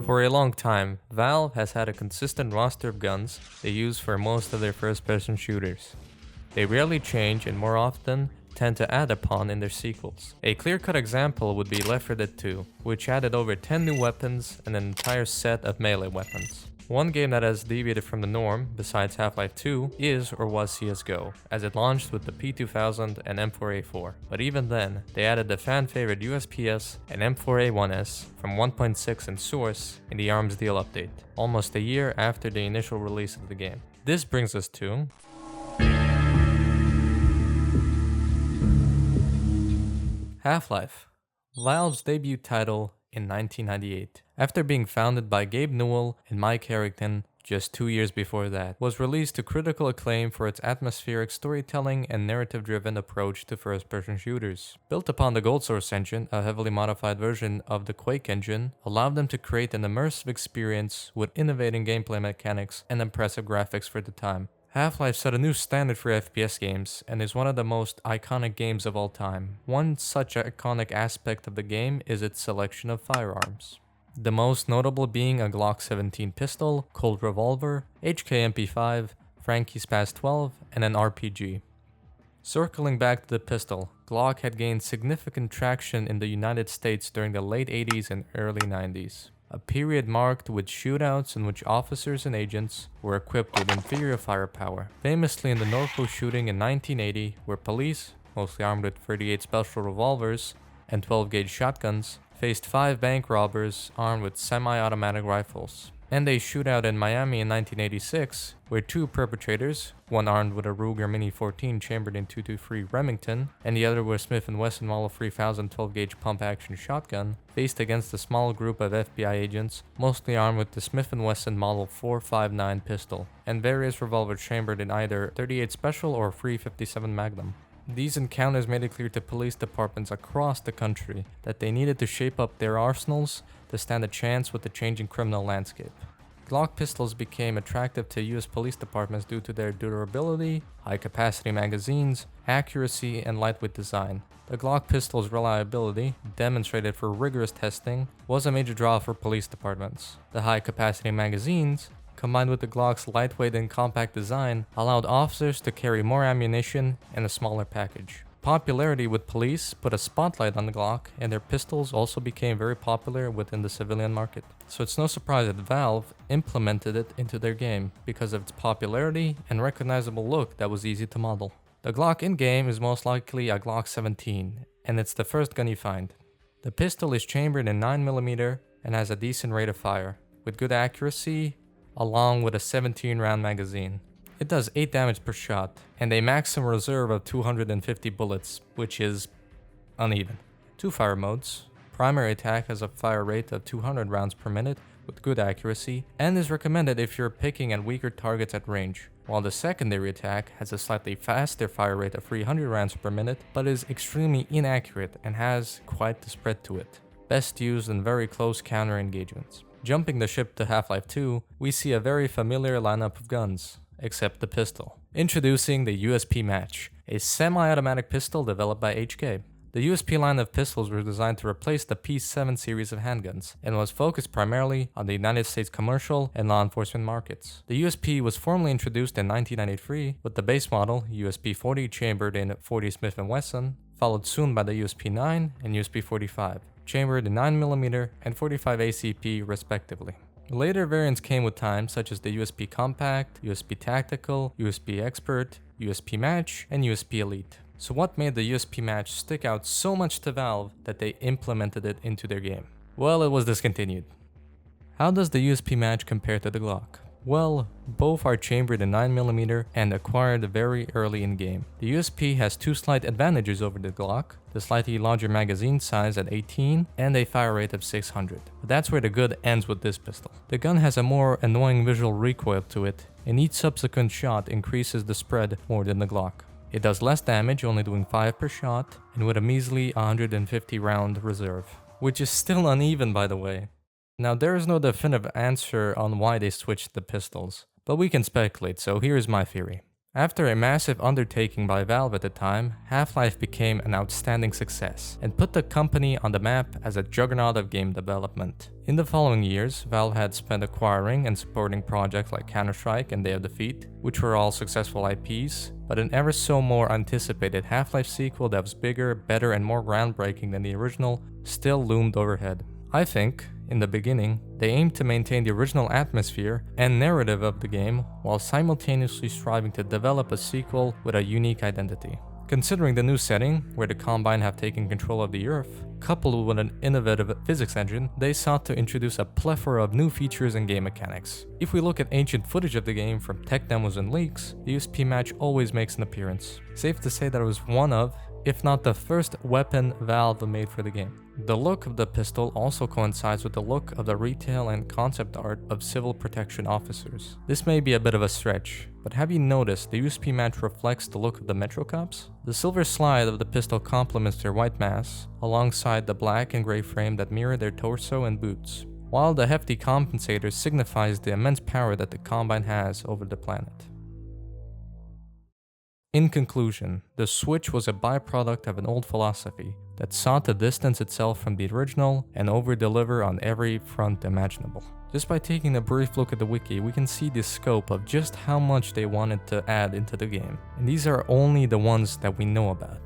For a long time, Valve has had a consistent roster of guns they use for most of their first-person shooters. They rarely change and more often tend to add upon in their sequels. A clear-cut example would be Left 4 Dead 2, which added over 10 new weapons and an entire set of melee weapons. One game that has deviated from the norm, besides Half-Life 2, is or was CSGO, as it launched with the P2000 and M4A4. But even then, they added the fan-favorite USPS and M4A1S from 1.6 in Source in the Arms Deal update, almost a year after the initial release of the game. This brings us to Half-Life, Valve's debut title in 1998. After being founded by Gabe Newell and Mike Harrington just 2 years before that, was released to critical acclaim for its atmospheric storytelling and narrative-driven approach to first-person shooters. Built upon the Gold Source engine, a heavily modified version of the Quake engine allowed them to create an immersive experience with innovating gameplay mechanics and impressive graphics for the time. Half-Life set a new standard for FPS games and is one of the most iconic games of all time. One such iconic aspect of the game is its selection of firearms. The most notable being a Glock 17 pistol, Colt revolver, HK MP5, Frankie Spaz 12, and an RPG. Circling back to the pistol, Glock had gained significant traction in the United States during the late 80s and early 90s. A period marked with shootouts in which officers and agents were equipped with inferior firepower. Famously in the Norfolk shooting in 1980, where police, mostly armed with 38 special revolvers and 12-gauge shotguns, faced 5 bank robbers armed with semi-automatic rifles. And a shootout in Miami in 1986, where 2 perpetrators, one armed with a Ruger Mini 14 chambered in .223 Remington, and the other with a Smith & Wesson Model 3000 12-gauge pump-action shotgun, faced against a small group of FBI agents, mostly armed with the Smith & Wesson Model 459 pistol, and various revolvers chambered in either 38 Special or 357 Magnum. These encounters made it clear to police departments across the country that they needed to shape up their arsenals to stand a chance with the changing criminal landscape. Glock pistols became attractive to US police departments due to their durability, high-capacity magazines, accuracy, and lightweight design. The Glock pistol's reliability, demonstrated for rigorous testing, was a major draw for police departments. The high-capacity magazines, combined with the Glock's lightweight and compact design, allowed officers to carry more ammunition in a smaller package. Popularity with police put a spotlight on the Glock, and their pistols also became very popular within the civilian market. So it's no surprise that Valve implemented it into their game because of its popularity and recognizable look that was easy to model. The Glock in-game is most likely a Glock 17, and it's the first gun you find. The pistol is chambered in 9mm and has a decent rate of fire, with good accuracy, along with a 17-round magazine. It does 8 damage per shot, and a maximum reserve of 250 bullets, which is uneven. 2 fire modes. Primary attack has a fire rate of 200 rounds per minute with good accuracy, and is recommended if you're picking at weaker targets at range, while the secondary attack has a slightly faster fire rate of 300 rounds per minute, but is extremely inaccurate and has quite the spread to it. Best used in very close counter engagements. Jumping the ship to Half-Life 2, we see a very familiar lineup of guns, except the pistol. Introducing the USP Match, a semi-automatic pistol developed by HK. The USP line of pistols were designed to replace the P7 series of handguns, and was focused primarily on the United States commercial and law enforcement markets. The USP was formally introduced in 1993, with the base model, USP 40 chambered in 40 Smith & Wesson, followed soon by the USP 9 and USP 45. Chambered in 9mm and 45 ACP respectively. Later variants came with time, such as the USP Compact, USP Tactical, USP Expert, USP Match, and USP Elite. So what made the USP Match stick out so much to Valve that they implemented it into their game? Well, it was discontinued. How does the USP Match compare to the Glock? Well, both are chambered in 9mm and acquired very early in game. The USP has 2 slight advantages over the Glock, the slightly larger magazine size at 18 and a fire rate of 600. But that's where the good ends with this pistol. The gun has a more annoying visual recoil to it, and each subsequent shot increases the spread more than the Glock. It does less damage, only doing 5 per shot, and with a measly 150 round reserve, which is still uneven by the way. Now, there is no definitive answer on why they switched the pistols, but we can speculate, so here's my theory. After a massive undertaking by Valve at the time, Half-Life became an outstanding success and put the company on the map as a juggernaut of game development. In the following years, Valve had spent acquiring and supporting projects like Counter-Strike and Day of Defeat, which were all successful IPs, but an ever so more anticipated Half-Life sequel that was bigger, better, and more groundbreaking than the original still loomed overhead. I think, in the beginning, they aimed to maintain the original atmosphere and narrative of the game while simultaneously striving to develop a sequel with a unique identity. Considering the new setting, where the Combine have taken control of the Earth, coupled with an innovative physics engine, they sought to introduce a plethora of new features and game mechanics. If we look at ancient footage of the game from tech demos and leaks, the USP Match always makes an appearance. Safe to say that it was one of, if not the first weapon Valve made for the game. The look of the pistol also coincides with the look of the retail and concept art of civil protection officers. This may be a bit of a stretch, but have you noticed the USP Match reflects the look of the Metro Cops? The silver slide of the pistol complements their white masks, alongside the black and gray frame that mirror their torso and boots, while the hefty compensator signifies the immense power that the Combine has over the planet. In conclusion, the Switch was a byproduct of an old philosophy that sought to distance itself from the original and over-deliver on every front imaginable. Just by taking a brief look at the wiki, we can see the scope of just how much they wanted to add into the game, and these are only the ones that we know about.